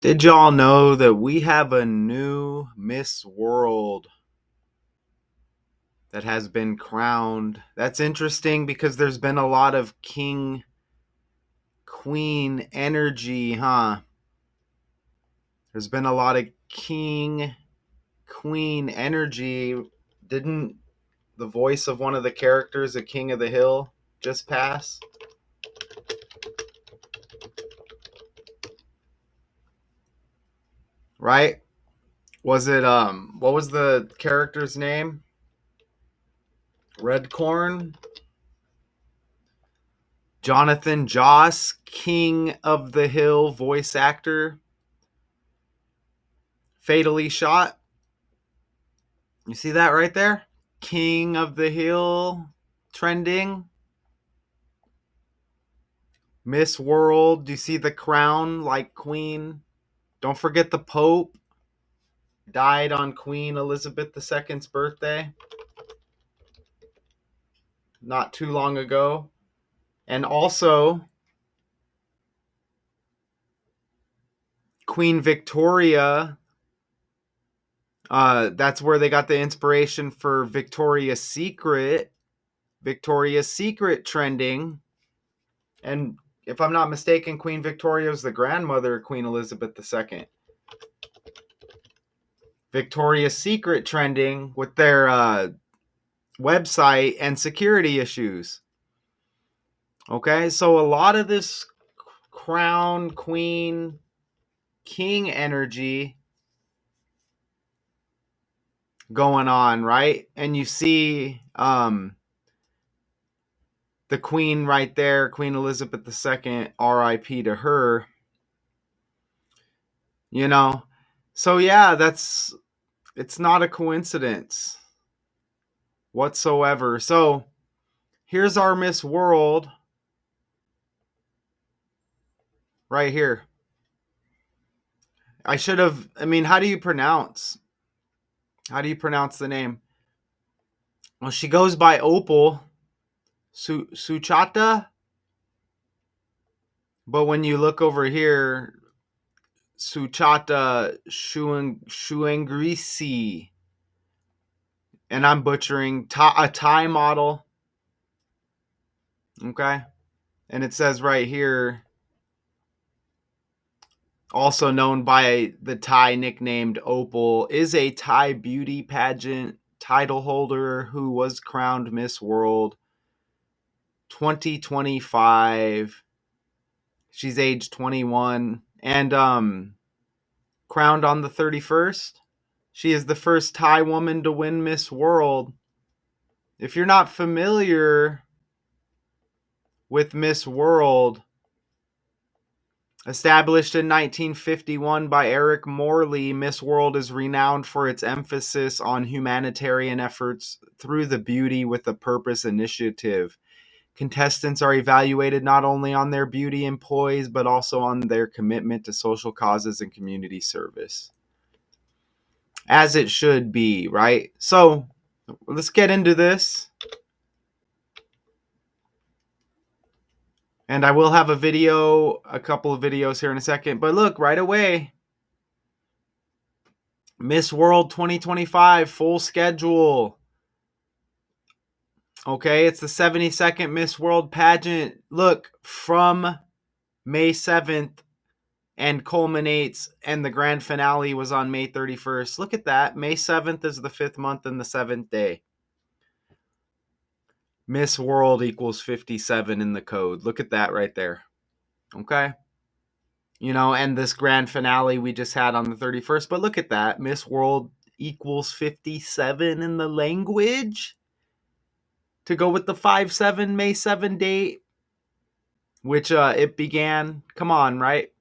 Did y'all know that we have a new Miss World that has been crowned? That's interesting because there's been a lot of king queen energy, huh? There's been a lot of king queen energy. Didn't the voice of one of the characters, a King of the Hill, just pass? Right? Was it what was the character's name? Redcorn? Jonathan Joss, King of the Hill voice actor, fatally shot. You see that right there? King of the Hill trending. Miss World. Do you see the crown like queen? Don't forget the Pope died on Queen Elizabeth II's birthday not too long ago. And also, Queen Victoria, that's where they got the inspiration for Victoria's Secret. Victoria's Secret trending. And if I'm not mistaken, Queen Victoria was the grandmother of Queen Elizabeth II. Victoria's Secret trending with their website and security issues. Okay, so a lot of this crown, queen, king energy going on, right? And you see the queen right there, Queen Elizabeth II, RIP to her. You know, so yeah, it's not a coincidence whatsoever. So here's our Miss World right here. I should have, I mean, how do you pronounce the name? Well, she goes by Opal Suchata, but when you look over here, Suchata Chuangsri, and I'm butchering, a Thai model. Okay, and it says right here, also known by the Thai nicknamed Opal, is a Thai beauty pageant title holder who was crowned Miss World 2025. She's age 21 and crowned on the 31st. She is the first Thai woman to win Miss World. If you're not familiar with Miss World, established in 1951 by Eric Morley, Miss World is renowned for its emphasis on humanitarian efforts through the Beauty with a Purpose initiative. Contestants are evaluated not only on their beauty and poise, but also on their commitment to social causes and community service. As it should be, right? So, let's get into this. And I will have a couple of videos here in a second. But look, right away, Miss World 2025, full schedule. Okay, it's the 72nd Miss World pageant. Look, from May 7th and culminates, and the grand finale was on May 31st. Look at that. May 7th is the 5th month and the 7th day. Miss World equals 57 in the code. Look at that right there. Okay. You know, and this grand finale we just had on the 31st. But look at that. Miss World equals 57 in the language. To go with the 5/7 May 7 date, which it began. Come on, right?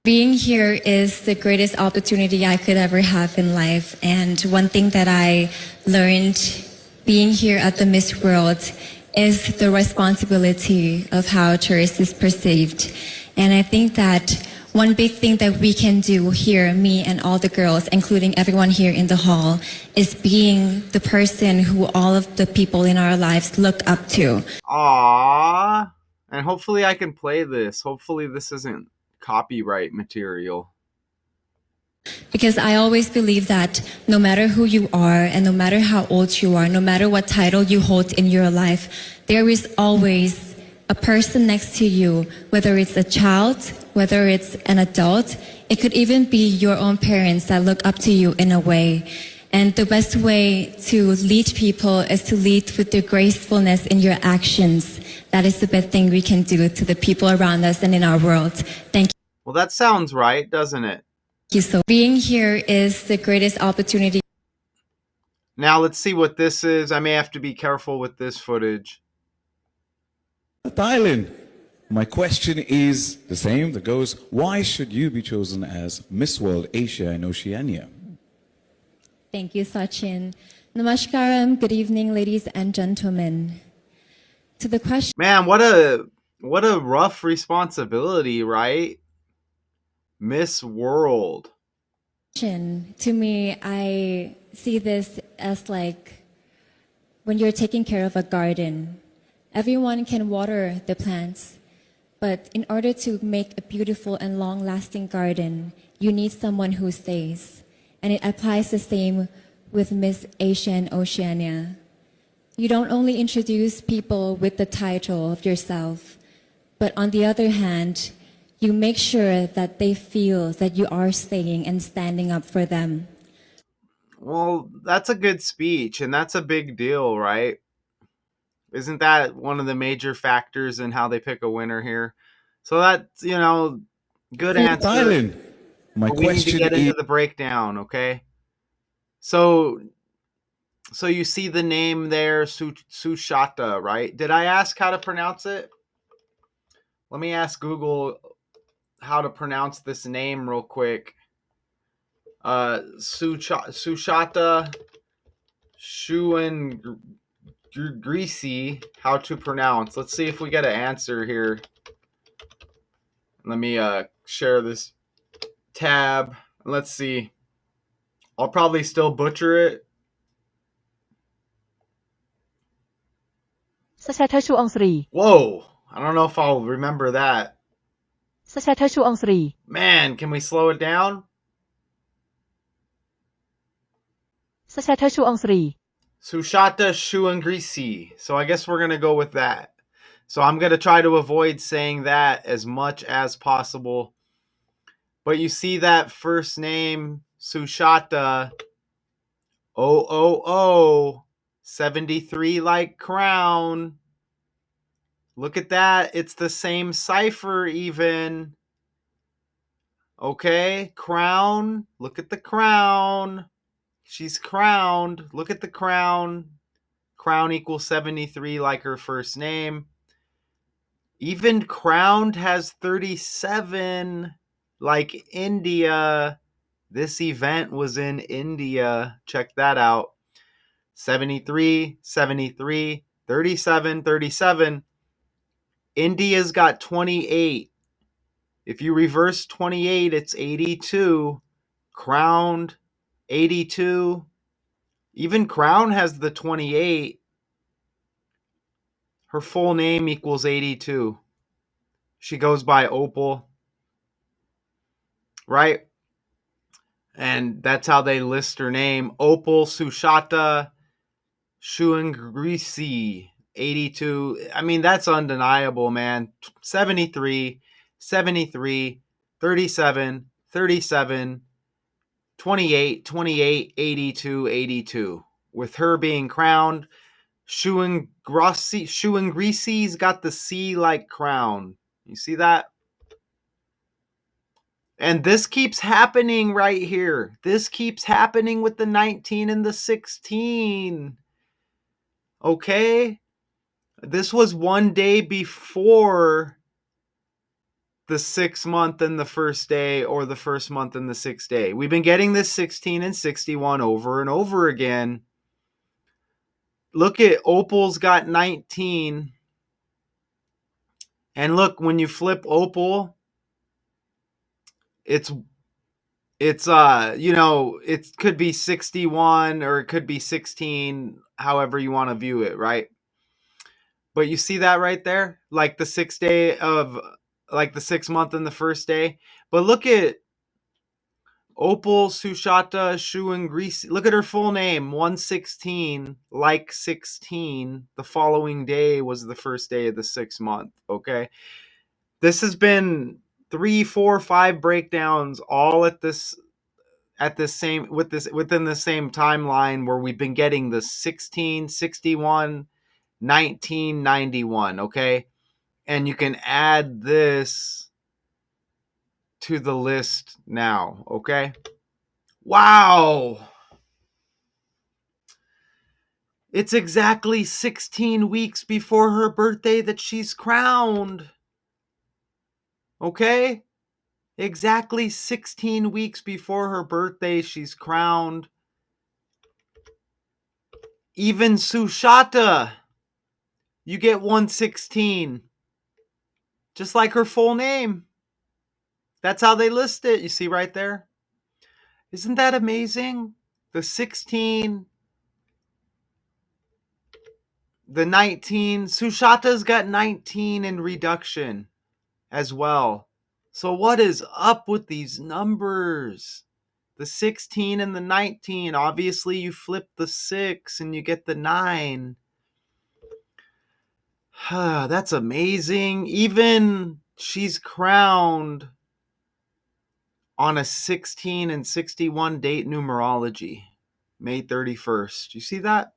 Being here is the greatest opportunity I could ever have in life. And one thing that I learned being here at the Miss World is the responsibility of how tourists is perceived. And I think that one big thing that we can do here, me and all the girls, including everyone here in the hall, is being the person who all of the people in our lives look up to. Aww. And hopefully I can play this. Hopefully this isn't copyright material. Because I always believe that no matter who you are and no matter how old you are, no matter what title you hold in your life, there is always a person next to you, whether it's a child, whether it's an adult, it could even be your own parents that look up to you in a way. And the best way to lead people is to lead with your gracefulness in your actions. That is the best thing we can do to the people around us and in our world. Thank Well, that sounds right, doesn't it? you. So being here is the greatest opportunity. Now let's see what this is. I may have to be careful with this footage. Thailand. My question is the same that goes, why should you be chosen as Miss World Asia and Oceania? Thank you, Sachin. Namaskaram. Good evening, ladies and gentlemen. To the question, Man, what a rough responsibility, right? Miss World. to me, I see this as like when you're taking care of a garden. Everyone can water the plants, but in order to make a beautiful and long-lasting garden, you need someone who stays. And it applies the same with Miss Asia and Oceania. You don't only introduce people with the title of yourself, but on the other hand, you make sure that they feel that you are staying and standing up for them. Well, that's a good speech, and that's a big deal, right? Isn't that one of the major factors in how they pick a winner here? So that's, good answer. Thailand. My But we need to question get is into the breakdown, okay? So you see the name there, Suchata, right? Did I ask how to pronounce it? Let me ask Google how to pronounce this name real quick. Suchata Chuangsri, how to pronounce. Let's see if we get an answer here. Let me share this tab. Let's see. I'll probably still butcher it. Suchata Chuangsri. Whoa, I don't know if I'll remember that. Suchata Chuangsri. Man, can we slow it down? Suchata Chuangsri. Suchata Chuangsri. So I guess we're going to go with that. So I'm going to try to avoid saying that as much as possible. But you see that first name, Suchata, 000, 73 like crown. Look at that. It's the same cipher even. Okay, crown. Look at the crown. She's crowned. Look at the crown. Crown equals 73 like her first name. Even crowned has 37 like India. This event was in India. Check that out. 73, 73, 37, 37. India's got 28. If you reverse 28, it's 82. Crowned, 82. Even Crown has the 28. Her full name equals 82. She goes by Opal, right? And that's how they list her name. Opal Suchata Chuangsri, 82. I mean, that's undeniable, man. 73, 73, 37, 37, 28, 28, 82, 82. With her being crowned, Chuangrisi's got the C like crown. You see that? And this keeps happening right here. This keeps happening with the 19 and the 16. Okay? This was one day before the 6th month and the first day, or the first month and the 6th day. We've been getting this 16 and 61 over and over again. Look at Opal's got 19. And look, when you flip Opal, it's it could be 61 or it could be 16, however you want to view it, right? But you see that right there? Like the 6th day of, like the 6th month and the first day. But look at Opal Suchata Chuangsri. Look at her full name. 116, like 16. The following day was the first day of the 6th month. Okay. This has been 3, 4, 5 breakdowns all at this same with this within the same timeline where we've been getting the 16, 61, 1991. Okay. And you can add this to the list now. Okay. Wow. It's exactly 16 weeks before her birthday that she's crowned. Okay? Exactly 16 weeks before her birthday, she's crowned. Even Sushata, you get 116. Just like her full name. That's how they list it. You see right there? Isn't that amazing? The 16, the 19. Sushata's got 19 in reduction as well. So what is up with these numbers? The 16 and the 19. Obviously, you flip the 6 and you get the 9. That's amazing. Even she's crowned on a 16 and 61 date numerology. May 31st. You see that?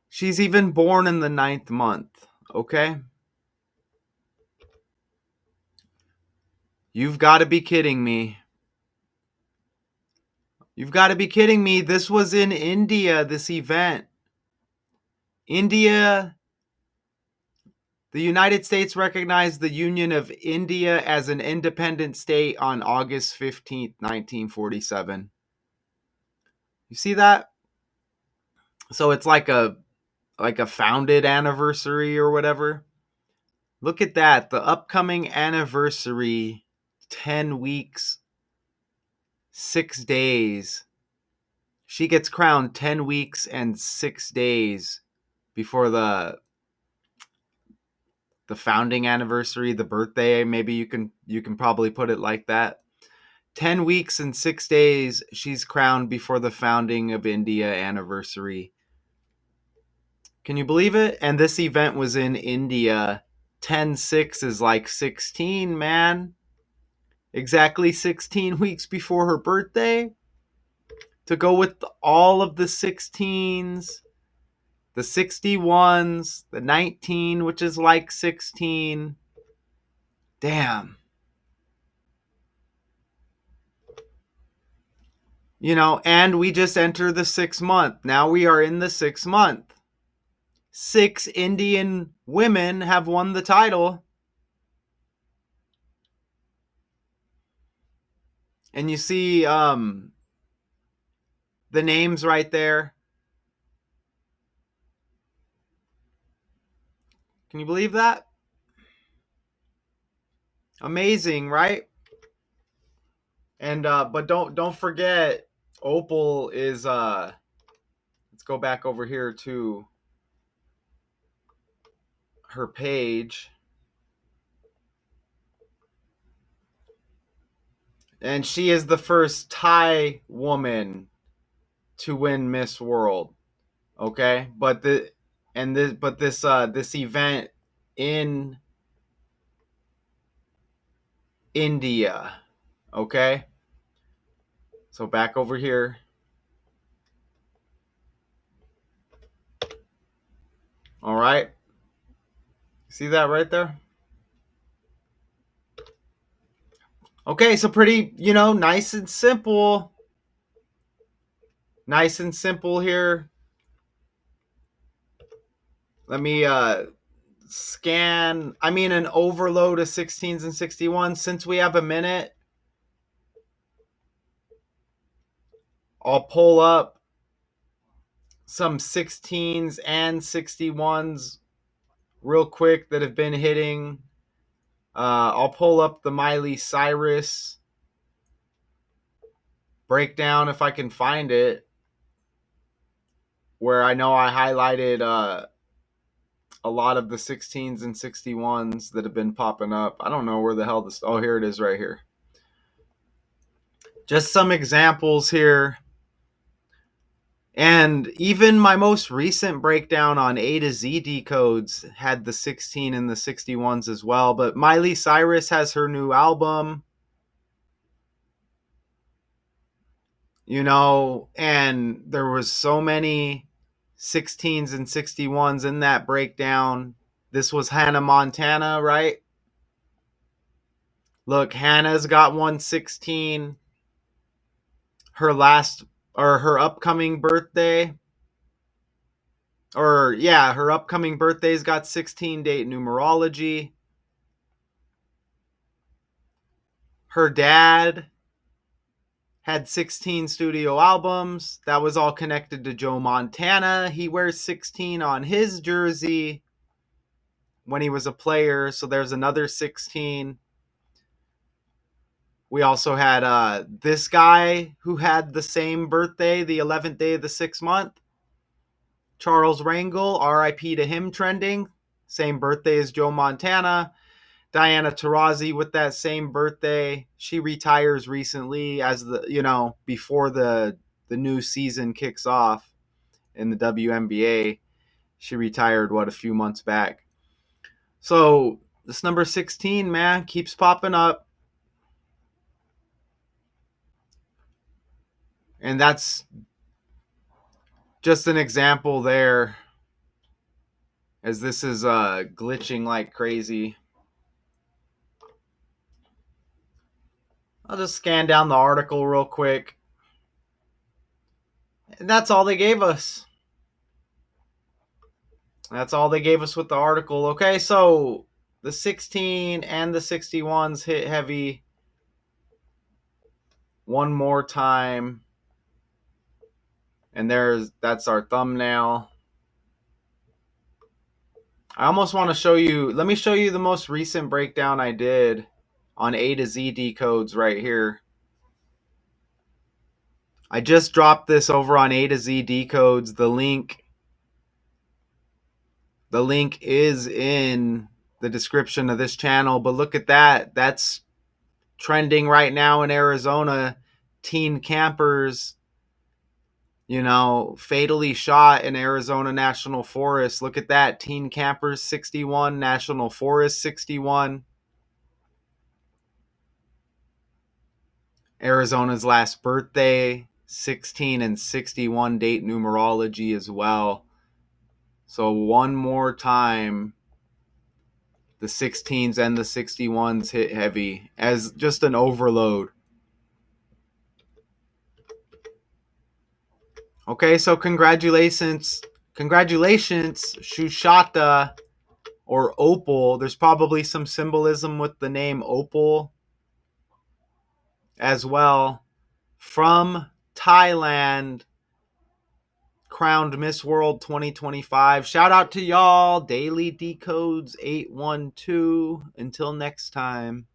She's even born in the 9th month. Okay? You've got to be kidding me. You've got to be kidding me. This was in India, this event. India, the United States recognized the Union of India as an independent state on August 15th, 1947. You see that? So it's like a founded anniversary or whatever. Look at that. The upcoming anniversary, 10 weeks, 6 days. She gets crowned 10 weeks and 6 days before the founding anniversary, the birthday, maybe you can probably put it like that. 10 weeks and 6 days she's crowned before the founding of India anniversary. Can you believe it? And this event was in India. 10/6 is like 16, man. Exactly 16 weeks before her birthday. To go with all of the 16s, the 61s, the 19, which is like 16. Damn. And we just enter the 6th month. Now we are in the 6th month. 6 Indian women have won the title. And you see the names right there. Can you believe that? Amazing, right? And but don't forget, Opal is let's go back over here to her page. And she is the first Thai woman to win Miss World. Okay? This event in India. Okay? So back over here. All right? See that right there? Okay, so pretty, nice and simple. Nice and simple here. Let me scan, an overload of 16s and 61s. Since we have a minute, I'll pull up some 16s and 61s real quick that have been hitting. I'll pull up the Miley Cyrus breakdown if I can find it, where I know I highlighted a lot of the 16s and 61s that have been popping up. I don't know where the hell this. Oh, here it is right here. Just some examples here. And even my most recent breakdown on A to Z decodes had the 16 and the 61s as well. But Miley Cyrus has her new album, and there was so many 16s and 61s in that breakdown. This was Hannah Montana, right? Look, Hannah's got 116. Her upcoming birthday, her upcoming birthday's got 16 date numerology. Her dad had 16 studio albums. That was all connected to Joe Montana. He wears 16 on his jersey when he was a player, so there's another 16. We also had this guy who had the same birthday, the 11th day of the 6th month. Charles Rangel, RIP to him, trending. Same birthday as Joe Montana. Diana Taurasi with that same birthday. She retires recently before the new season kicks off in the WNBA. She retired, a few months back. So this number 16, man, keeps popping up. And that's just an example there, as this is glitching like crazy. I'll just scan down the article real quick. And that's all they gave us. That's all they gave us with the article. Okay, so the 16 and the 61s hit heavy one more time. And that's our thumbnail. I almost want to show you. Let me show you the most recent breakdown I did on A to Z decodes right here. I just dropped this over on A to Z decodes. The link is in the description of this channel, but look at that. That's trending right now in Arizona. Teen campers, fatally shot in Arizona National Forest. Look at that. Teen campers 61, National Forest 61. Arizona's last birthday, 16 and 61 date numerology as well. So one more time, the 16s and the 61s hit heavy as just an overload. Okay, so congratulations, Suchata or Opal. There's probably some symbolism with the name Opal as well. From Thailand, crowned Miss World 2025. Shout out to y'all. Daily Decodes 812. Until next time.